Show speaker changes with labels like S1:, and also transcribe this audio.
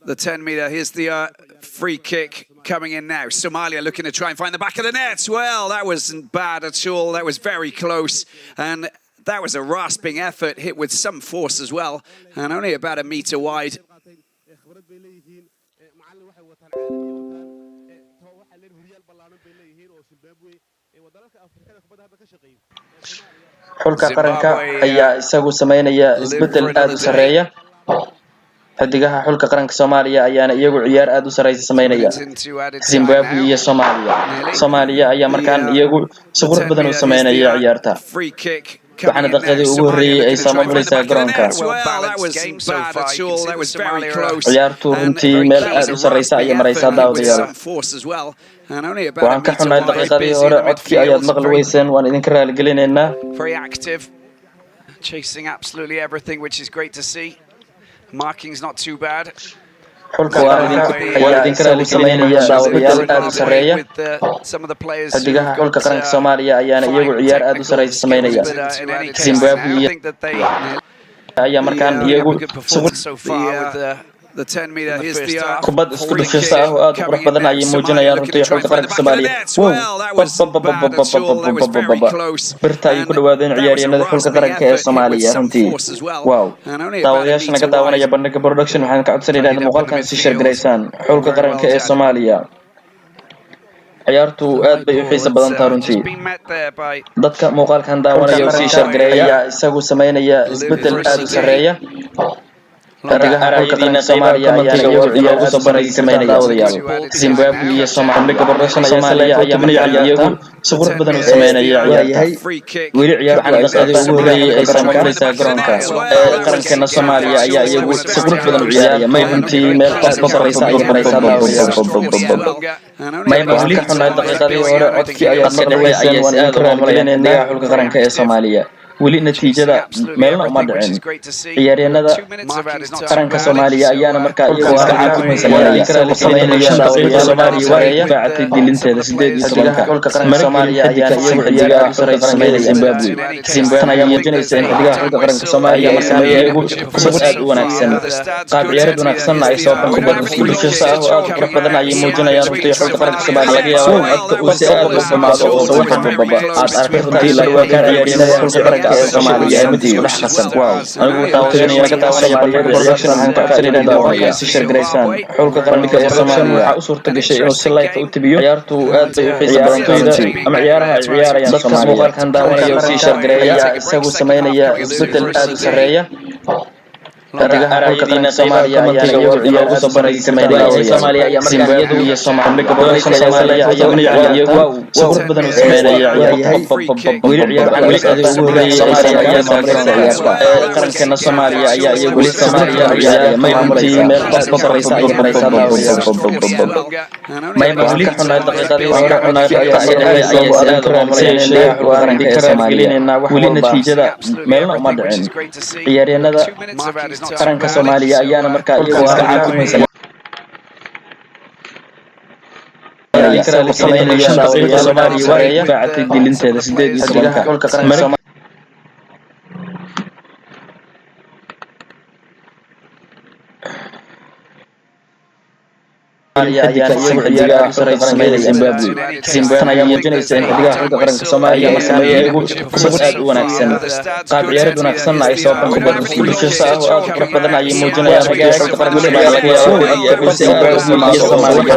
S1: The 10-meter. Here's the free kick coming in now. Somalia looking to try and find the back of the net. Well, that wasn't bad at all. That was very close. And that was a rasping effort, hit with some force as well, and only about a meter wide.
S2: xulka qaranka ayaa isagu sameynaya isbedel aad u sareeya xidigaha xulka qaranka Soomaaliya ayaana iyagu ciyaar aad u sareysa sameynaya Zimbabwe iyo Soomaaliya ayaa markaan iyagu si qurux badan u sameynaya ciyaarta waxaana daqiiqadii ugu horeeyay ay samaynaysaa garoonka ciyaartu runtii meel aad u sareysa ayay maraysaa daawadayaal waxaan ka xunahay daqiiqadii hore codkii ayaad maqli weyseen waan idinka raali gelinaynaa
S1: chasing absolutely everything, which is great to see. Marking's not too bad.
S2: xulka ayaa idinka raali sameynaya daawadayaal aad u sareeya xidigaha xulka qaranka Soomaaliya ayaana iyagu ciyaar aad u sareysa sameynaya Zimbabwe ayaa markaan iyagu
S1: the 10-meter. Here's the
S2: kubad isku dhufaysa oo aad u qurux badan ayay muujinayaan runtii xulka qaranka Soomaaliya birta ay ku dhawaadeen ciyaaryahanada xulka qaranka ee Soomaaliya runtii wow daawadayaasha naga daawanaya bandhiga production waxaan ka codsanaynaa in muuqaalkan si share gareysaan xulka qaranka ee Soomaaliya ciyaartu aad bay u xiiso badan tahay runtii dadka muuqaalkan daawanaya oo si share gareeya isagu sameynaya isbedel aad u sareeya xulka Soomaaliya ayaa iyagu soo bandhigay sameynaya Zimbabwe iyo Soomaaliya production ayaa iyagu si qurux badan u sameynaya ciyaarta weli ciyaarta daqiiqadii ugu horeeyay ay samaynaysaa garoonka qarankeena Soomaaliya ayaa iyagu si qurux badan u ciyaaraya may runtii meel ka sareysa ay maraysaa may waxaan ka xunahay daqiiqadii hore codkii ayaad maqli weyseen waan idinka raali gelinaynaa xulka qaranka ee Soomaaliya weli natiijada meelna uma dhicin ciyaaryahanada qaranka Soomaaliya ayaana markaa iyagu iska caafimaadsanaya sameynaya Soomaaliya baacatay dilinteeda 18 xulka qaranka Soomaaliya ayaa iyagu ciyaar aad u sareysa sameynaya Zimbabwe ayaa muujinaysa in xidigaha xulka qaranka Soomaaliya markaa iyagu kubad aad u wanaagsan qaab ciyaareed wanaagsan ay soo bandhigeen isku dhufaysa oo aad u qurux badan ayay muujinayaan runtii xulka qaranka Soomaaliya ayaa codka uu si aad u xumaado oo soo waxbaba aad arkay runtii la ciyaaryahanada xulka qaranka Soomaaliya midii u dhaxsan wow anigu taawadaynaya ka taawanaya bandhiga production waxaan ka codsanaynaa daawadayaal si share gareysaan xulka qaranka ee Soomaaliya waxa u suurta gashay inuu si live u tabiyo ciyaartu aad bay u xiiso badan tahay ama ciyaaraha ay ciyaarayaan Soomaaliya muuqaalkan daawanaya oo si share gareeya isagu sameynaya isbedel aad u sareeya xulka Soomaaliya ayaa iyagu soo bandhigay sameynaya Soomaaliya ayaa markaa iyadu iyo Soomaaliya production Soomaaliya ayaa iyagu si qurux badan u sameynaya ciyaarta weli ciyaarta ugu horeeyay ay sameynayaan qarankeena Soomaaliya ayaa iyagu Soomaaliya ciyaaraya may runtii meel ka sareysa ay maraysaa may waxaan ka xunahay daqiiqadii hore ayaa qaranka ee Soomaaliya weli natiijada meelna uma dhicin ciyaaryahanada qaranka Soomaaliya ayaana markaa iyagu iska caafimaadsanaya sameynaya Soomaaliya baacatay dilinteeda 18 xulka qaranka ayaa iyagu ciyaar aad u sareysa sameynaya Zimbabwe ayaa muujinaysa in xidigaha xulka qaranka Soomaaliya markaa iyagu kubad aad u wanaagsan qaab ciyaareed wanaagsan ay soo bandhigeen isku dhufaysa oo aad u qurux badan ayay muujinayaan xulka qaranka Soomaaliya Soomaaliya